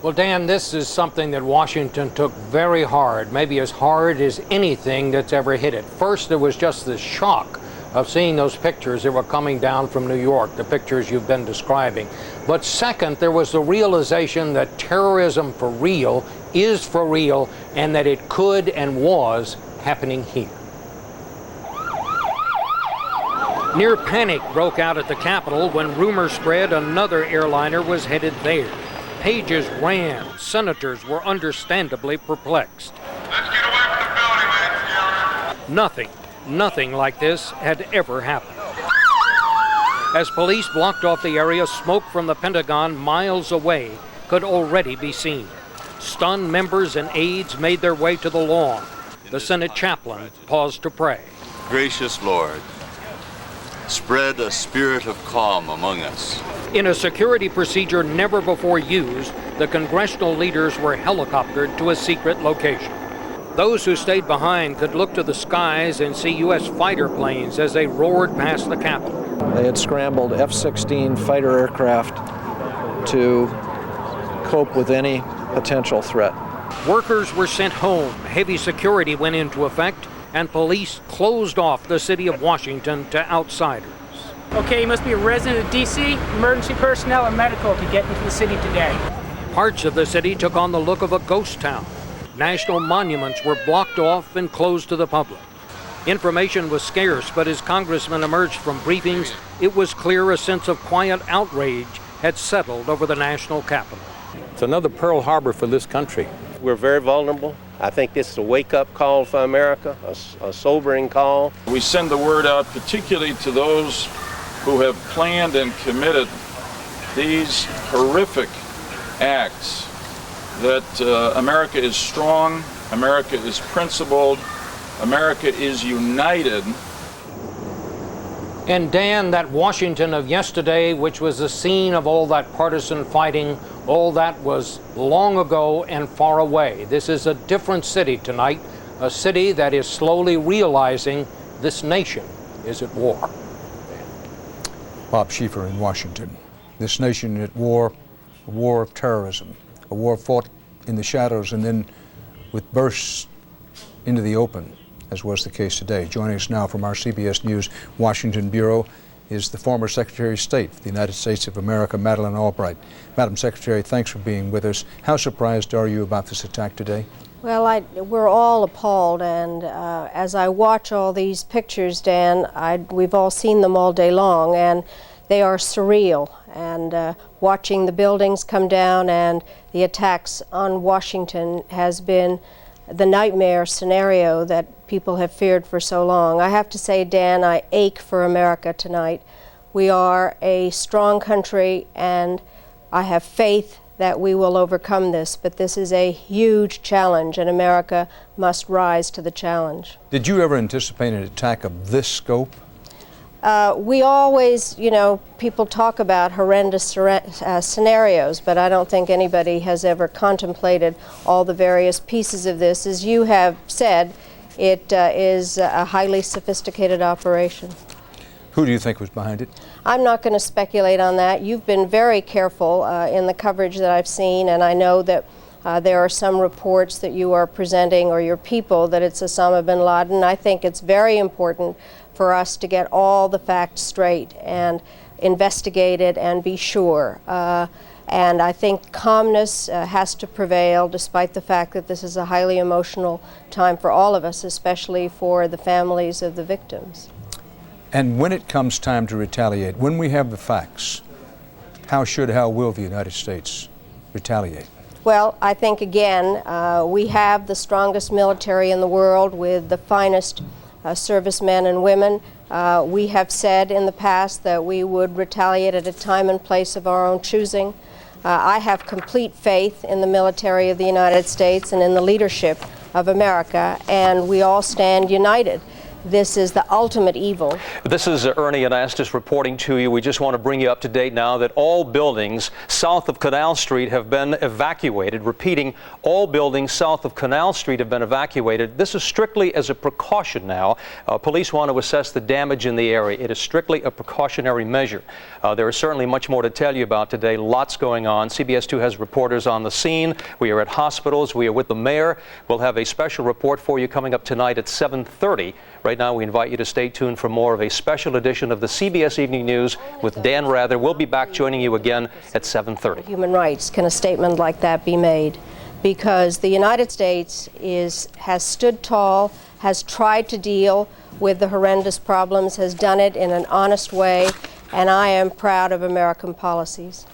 Well, Dan, this is something that Washington took very hard, maybe as hard as anything that's ever hit it. First, there was just the shock of seeing those pictures that were coming down from New York, the pictures you've been describing. But second, there was the realization that terrorism for real is for real, and that it could and was happening here. Near panic broke out at the Capitol when rumors spread another airliner was headed there. Pages ran. Senators were understandably perplexed. Let's get away from the building, ladies and gentlemen. Nothing like this had ever happened. As police blocked off the area, smoke from the Pentagon miles away could already be seen. Stunned members and aides made their way to the lawn. The Senate chaplain paused to pray. Gracious Lord, spread a spirit of calm among us. In a security procedure never before used, the congressional leaders were helicoptered to a secret location. Those who stayed behind could look to the skies and see U.S. fighter planes as they roared past the Capitol. They had scrambled F-16 fighter aircraft to cope with any potential threat. Workers were sent home, heavy security went into effect, and police closed off the city of Washington to outsiders. Okay, you must be a resident of D.C., emergency personnel, or medical to get into the city today. Parts of the city took on the look of a ghost town. National monuments were blocked off and closed to the public. Information was scarce, but as congressmen emerged from briefings, it was clear a sense of quiet outrage had settled over the national capital. It's another Pearl Harbor for this country. We're very vulnerable. I think this is a wake-up call for America, a sobering call. We send the word out particularly to those who have planned and committed these horrific acts that America is strong, America is principled, America is united. And Dan, that Washington of yesterday, which was the scene of all that partisan fighting, all that was long ago and far away. This is a different city tonight, a city that is slowly realizing this nation is at war. Bob Schieffer in Washington. This nation at war, a war of terrorism, a war fought in the shadows and then with bursts into the open, as was the case today. Joining us now from our CBS News Washington Bureau is the former Secretary of State for the United States of America, Madeleine Albright. Madam Secretary, thanks for being with us. How surprised are you about this attack today? Well, we're all appalled, and as I watch all these pictures, Dan, we've all seen them all day long, and they are surreal. And watching the buildings come down and the attacks on Washington has been the nightmare scenario that people have feared for so long. I have to say, Dan, I ache for America tonight. We are a strong country, and I have faith that we will overcome this, but this is a huge challenge, and America must rise to the challenge. Did you ever anticipate an attack of this scope? We always, people talk about horrendous scenarios, but I don't think anybody has ever contemplated all the various pieces of this. As you have said, it is a highly sophisticated operation. Who do you think was behind it? I'm not going to speculate on that. You've been very careful in the coverage that I've seen, and I know that there are some reports that you are presenting, or your people, that it's Osama bin Laden. I think it's very important for us to get all the facts straight and investigate it and be sure. And I think calmness has to prevail, despite the fact that this is a highly emotional time for all of us, especially for the families of the victims. And when it comes time to retaliate, when we have the facts, how will the United States retaliate? Well, I think, again, we have the strongest military in the world with the finest servicemen and women. We have said in the past that we would retaliate at a time and place of our own choosing. I have complete faith in the military of the United States and in the leadership of America, and we all stand united. this is the ultimate evil. This is Ernie and Estes reporting to you. We just want to bring you up to date now that all buildings south of Canal Street have been evacuated. Repeating, all buildings south of Canal Street have been evacuated. This is strictly as a precaution now. Police want to assess the damage in the area. It is strictly a precautionary measure. There is certainly much more to tell you about today. Lots going on. CBS 2 has reporters on the scene. We are at hospitals. We are with the mayor. We'll have a special report for you coming up tonight at 7:30. Right now, we invite you to stay tuned for more of a special edition of the CBS Evening News with Dan Rather. We'll be back joining you again at 7:30. Human rights, can a statement like that be made? Because the United States has stood tall, has tried to deal with the horrendous problems, has done it in an honest way, and I am proud of American policies.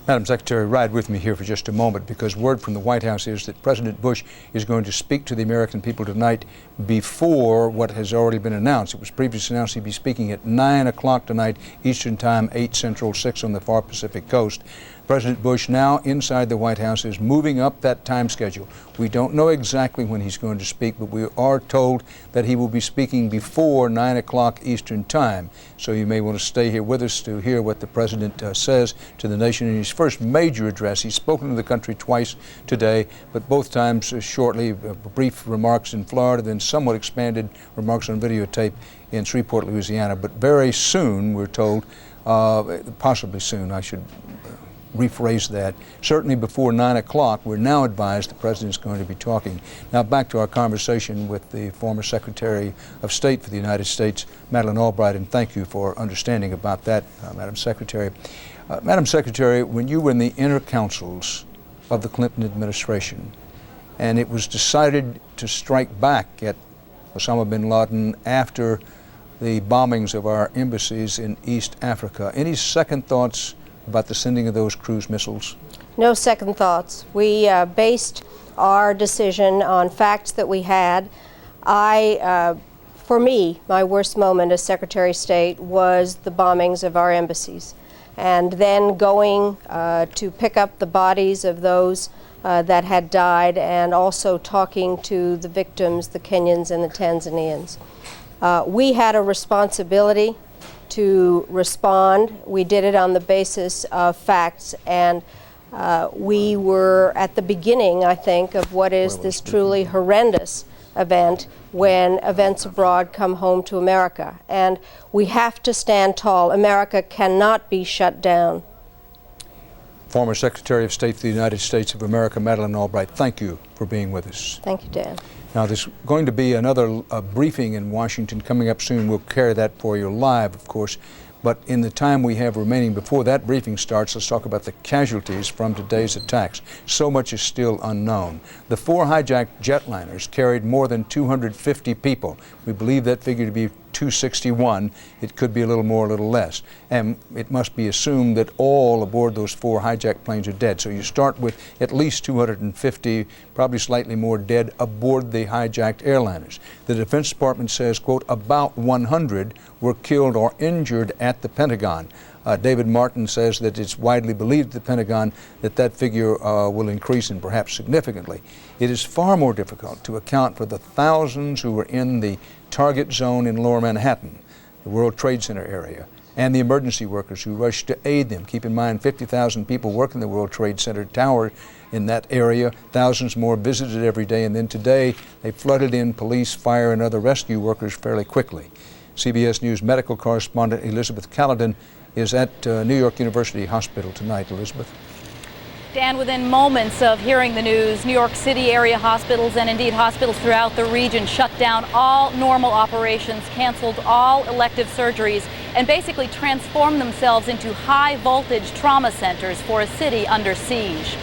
Madam Secretary, ride with me here for just a moment, because word from the White House is that President Bush is going to speak to the American people tonight before what has already been announced. It was previously announced he'd be speaking at 9 o'clock tonight Eastern Time, 8 Central, 6 on the far Pacific coast. President Bush, now inside the White House, is moving up that time schedule. We don't know exactly when he's going to speak, but we are told that he will be speaking before 9 o'clock Eastern Time. So you may want to stay here with us to hear what the President says to the nation in his first major address. He's spoken to the country twice today, but both times shortly, brief remarks in Florida, then somewhat expanded remarks on videotape in Shreveport, Louisiana. But very soon, we're told, possibly soon, I should rephrase that, certainly before 9 o'clock, we're now advised the President's going to be talking. Now back to our conversation with the former Secretary of State for the United States, Madeleine Albright, and thank you for understanding about that, Madam Secretary. Madam Secretary, when you were in the inner councils of the Clinton administration, and it was decided to strike back at Osama bin Laden after the bombings of our embassies in East Africa, any second thoughts about the sending of those cruise missiles? No second thoughts. We based our decision on facts that we had. For me, my worst moment as Secretary of State was the bombings of our embassies, and then going to pick up the bodies of those that had died, and also talking to the victims, the Kenyans and the Tanzanians. We had a responsibility to respond. We did it on the basis of facts, and we were at the beginning, I think, of what is this truly horrendous event when events abroad come home to America. And we have to stand tall. America cannot be shut down. Former Secretary of State for the United States of America, Madeleine Albright, thank you for being with us. Thank you, Dan. Now, there's going to be another briefing in Washington coming up soon. We'll carry that for you live, of course. But in the time we have remaining before that briefing starts, let's talk about the casualties from today's attacks. So much is still unknown. The 4 hijacked jetliners carried more than 250 people. We believe that figure to be 261. It could be a little more, a little less. And it must be assumed that all aboard those 4 hijacked planes are dead. So you start with at least 250, probably slightly more dead aboard the hijacked airliners. The Defense Department says, quote, about 100 were killed or injured at the Pentagon. David Martin says that it's widely believed at the Pentagon that that figure will increase, and perhaps significantly. It is far more difficult to account for the thousands who were in the target zone in Lower Manhattan, the World Trade Center area, and the emergency workers who rushed to aid them. Keep in mind, 50,000 people work in the World Trade Center tower in that area. Thousands more visited every day, and then today they flooded in police, fire, and other rescue workers fairly quickly. CBS News medical correspondent Elizabeth Caledon is at New York University Hospital tonight. Elizabeth. Dan, within moments of hearing the news, New York City area hospitals and indeed hospitals throughout the region shut down all normal operations, canceled all elective surgeries, and basically transformed themselves into high-voltage trauma centers for a city under siege.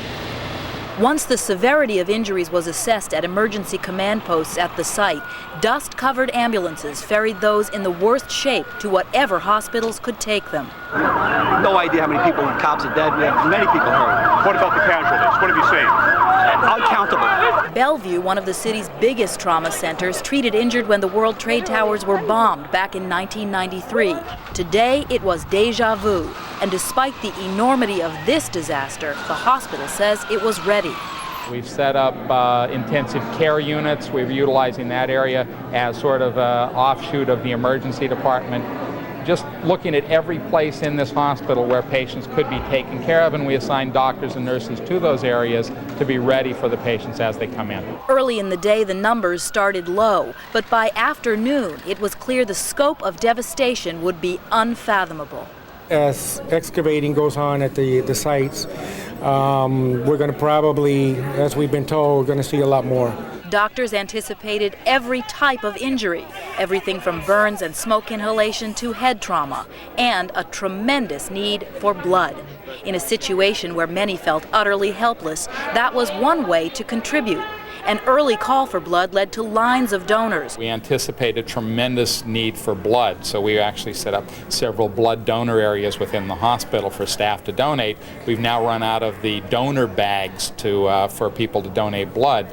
Once the severity of injuries was assessed at emergency command posts at the site, dust-covered ambulances ferried those in the worst shape to whatever hospitals could take them. No idea how many people and cops are dead. We have many people hurt. What about the casualties? What have you seen? Uncountable. Bellevue, one of the city's biggest trauma centers, treated injured when the World Trade Towers were bombed back in 1993. Today, it was déjà vu. And despite the enormity of this disaster, the hospital says it was ready. We've set up intensive care units. We're utilizing that area as sort of an offshoot of the emergency department. Just looking at every place in this hospital where patients could be taken care of, and we assign doctors and nurses to those areas to be ready for the patients as they come in. Early in the day, the numbers started low, but by afternoon, it was clear the scope of devastation would be unfathomable. As excavating goes on at the sites, we're going to probably, as we've been told, we're going to see a lot more. Doctors anticipated every type of injury, everything from burns and smoke inhalation to head trauma, and a tremendous need for blood. In a situation where many felt utterly helpless, that was one way to contribute. An early call for blood led to lines of donors. We anticipate a tremendous need for blood, so we actually set up several blood donor areas within the hospital for staff to donate. We've now run out of the donor bags for people to donate blood.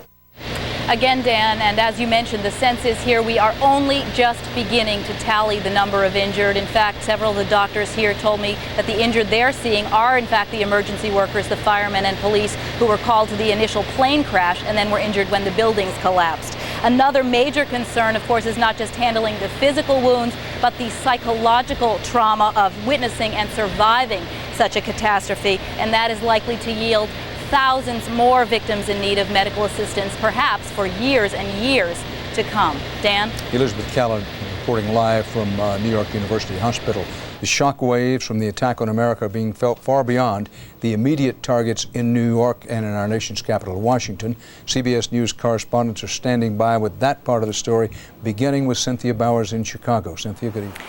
Again, Dan, and as you mentioned, the census here, we are only just beginning to tally the number of injured. In fact, several of the doctors here told me that the injured they're seeing are, in fact, the emergency workers, the firemen and police who were called to the initial plane crash and then were injured when the buildings collapsed. Another major concern, of course, is not just handling the physical wounds, but the psychological trauma of witnessing and surviving such a catastrophe, and that is likely to yield thousands more victims in need of medical assistance, perhaps for years and years to come. Dan? Elizabeth Callan reporting live from New York University Hospital. The shock waves from the attack on America are being felt far beyond the immediate targets in New York and in our nation's capital, Washington. CBS News correspondents are standing by with that part of the story, beginning with Cynthia Bowers in Chicago. Cynthia, good evening.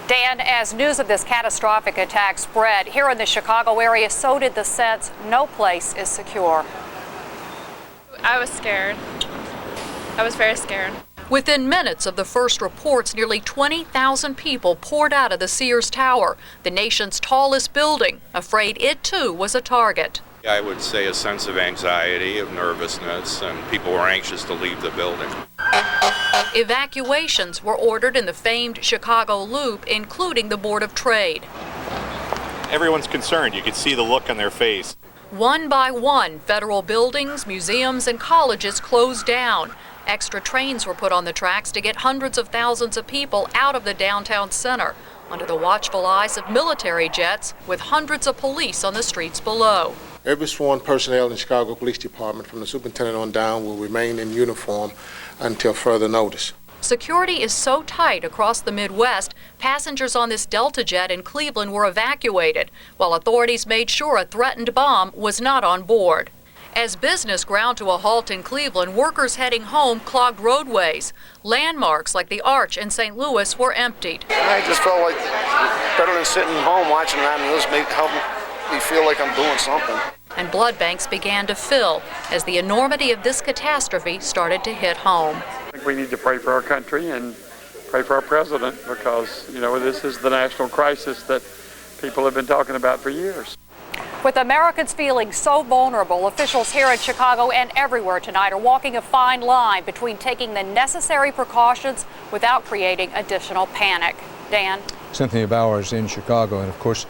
Dan, as news of this catastrophic attack spread here in the Chicago area, so did the sense no place is secure. I was scared. I was very scared. Within minutes of the first reports, nearly 20,000 people poured out of the Sears Tower, the nation's tallest building, afraid it too was a target. I would say a sense of anxiety, of nervousness, and people were anxious to leave the building. Evacuations were ordered in the famed Chicago Loop, including the Board of Trade. Everyone's concerned. You could see the look on their face. One by one, federal buildings, museums, and colleges closed down. Extra trains were put on the tracks to get hundreds of thousands of people out of the downtown center, under the watchful eyes of military jets, with hundreds of police on the streets below. Every sworn personnel in the Chicago Police Department, from the superintendent on down, will remain in uniform until further notice. Security is so tight across the Midwest, passengers on this Delta jet in Cleveland were evacuated, while authorities made sure a threatened bomb was not on board. As business ground to a halt in Cleveland, workers heading home clogged roadways. Landmarks like the Arch in St. Louis were emptied. I just felt like better than sitting home watching that, and this help me feel like I'm doing something. And blood banks began to fill as the enormity of this catastrophe started to hit home. I think we need to pray for our country and pray for our president, because, you know, this is the national crisis that people have been talking about for years. With Americans feeling so vulnerable, officials here in Chicago and everywhere tonight are walking a fine line between taking the necessary precautions without creating additional panic. Dan? Cynthia Bowers in Chicago, and of course,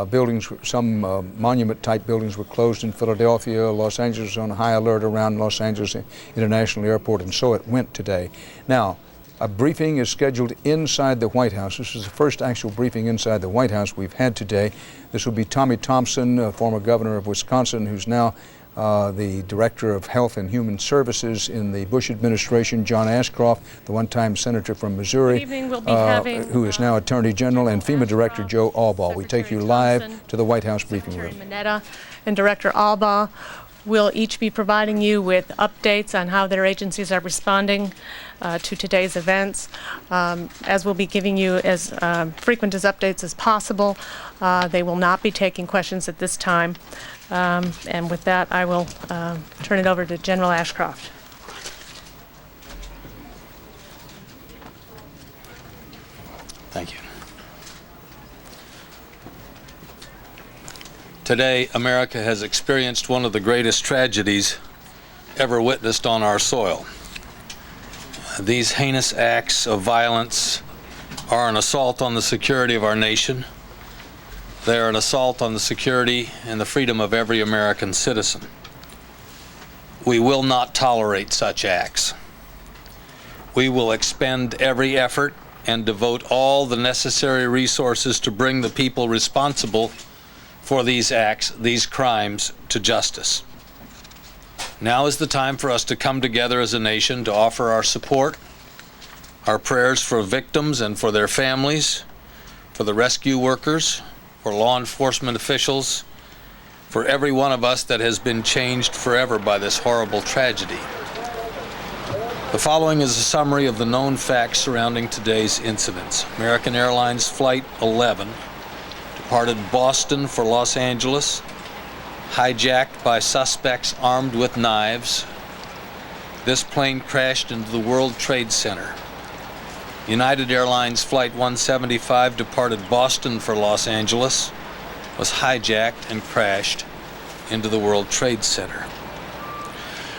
buildings, some monument-type buildings were closed in Philadelphia. Los Angeles was on high alert around Los Angeles International Airport, and so it went today. Now, a briefing is scheduled inside the White House. This is the first actual briefing inside the White House we've had today. This will be Tommy Thompson, former governor of Wisconsin, who's now the Director of Health and Human Services in the Bush administration, John Ashcroft, the one-time senator from Missouri, who is now Attorney General, and FEMA Director Joe Albaugh. We take you live to the White House briefing room. Mineta and Director Albaugh will each be providing you with updates on how their agencies are responding to today's events, as we'll be giving you as frequent as updates as possible. They will not be taking questions at this time. And with that, I will turn it over to General Ashcroft. Thank you. Today, America has experienced one of the greatest tragedies ever witnessed on our soil. These heinous acts of violence are an assault on the security of our nation. They are an assault on the security and the freedom of every American citizen. We will not tolerate such acts. We will expend every effort and devote all the necessary resources to bring the people responsible for these acts, these crimes, to justice. Now is the time for us to come together as a nation to offer our support, our prayers for victims and for their families, for the rescue workers, for law enforcement officials, for every one of us that has been changed forever by this horrible tragedy. The following is a summary of the known facts surrounding today's incidents. American Airlines Flight 11 departed Boston for Los Angeles, hijacked by suspects armed with knives. This plane crashed into the World Trade Center. United Airlines Flight 175 departed Boston for Los Angeles, was hijacked and crashed into the World Trade Center.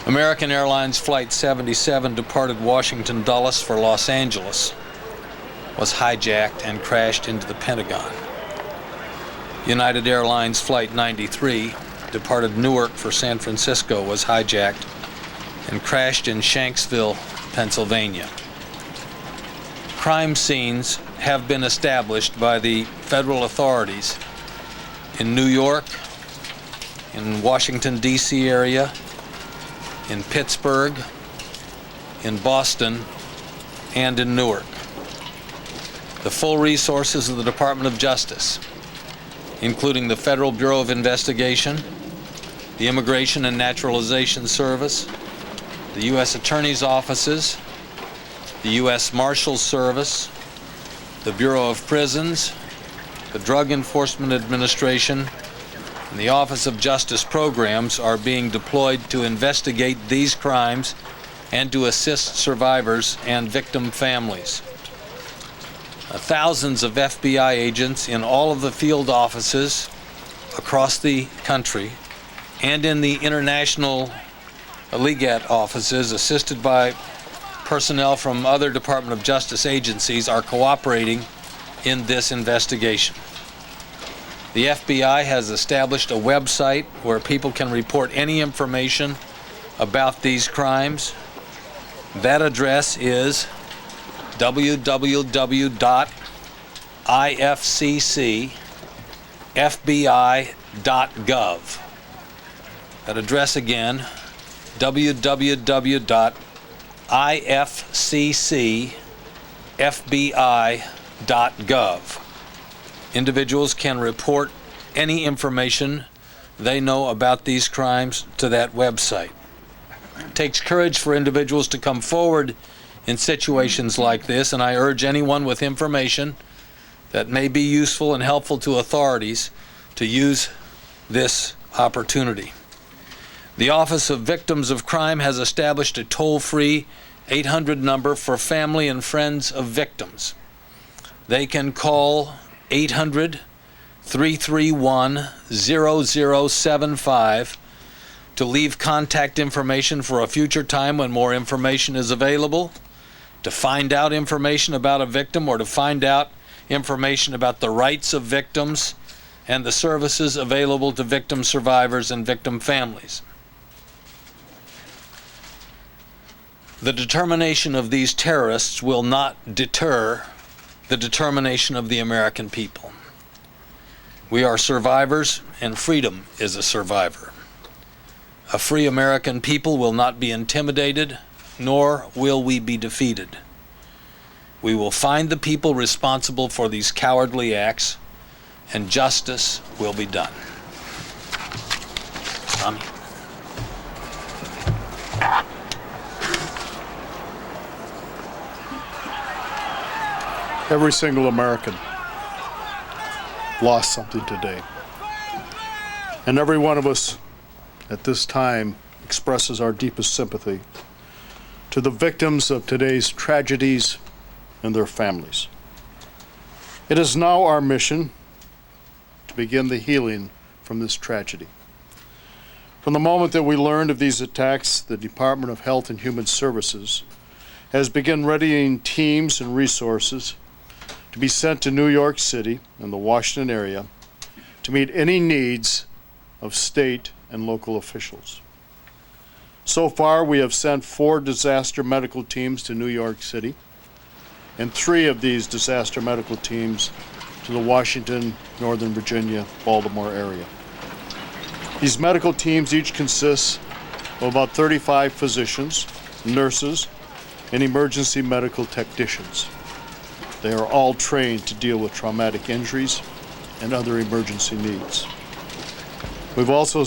American Airlines Flight 77 departed Washington Dulles for Los Angeles, was hijacked and crashed into the Pentagon. United Airlines Flight 93 departed Newark for San Francisco, was hijacked and crashed in Shanksville, Pennsylvania. Crime scenes have been established by the federal authorities in New York, in Washington, D.C. area, in Pittsburgh, in Boston, and in Newark. The full resources of the Department of Justice, including the Federal Bureau of Investigation, the Immigration and Naturalization Service, the U.S. Attorney's offices, the U.S. Marshals Service, the Bureau of Prisons, the Drug Enforcement Administration, and the Office of Justice Programs are being deployed to investigate these crimes and to assist survivors and victim families. Thousands of FBI agents in all of the field offices across the country and in the international Legat offices, assisted by personnel from other Department of Justice agencies, are cooperating in this investigation. The FBI has established a website where people can report any information about these crimes. That address is www.ifccfbi.gov. That address again, www.ifccfbi.gov. Individuals can report any information they know about these crimes to that website. It takes courage for individuals to come forward in situations like this, and I urge anyone with information that may be useful and helpful to authorities to use this opportunity. The Office of Victims of Crime has established a toll-free 800 number for family and friends of victims. They can call 800-331-0075 to leave contact information for a future time when more information is available, to find out information about a victim, or to find out information about the rights of victims and the services available to victim survivors and victim families. The determination of these terrorists will not deter the determination of the American people. We are survivors, and freedom is a survivor. A free American people will not be intimidated, nor will we be defeated. We will find the people responsible for these cowardly acts, and justice will be done. Tommy. Every single American lost something today. And every one of us at this time expresses our deepest sympathy to the victims of today's tragedies and their families. It is now our mission to begin the healing from this tragedy. From the moment that we learned of these attacks, the Department of Health and Human Services has begun readying teams and resources to be sent to New York City and the Washington area to meet any needs of state and local officials. So far, we have sent 4 disaster medical teams to New York City, and 3 of these disaster medical teams to the Washington, Northern Virginia, Baltimore area. These medical teams each consist of about 35 physicians, nurses, and emergency medical technicians. They are all trained to deal with traumatic injuries and other emergency needs. We've also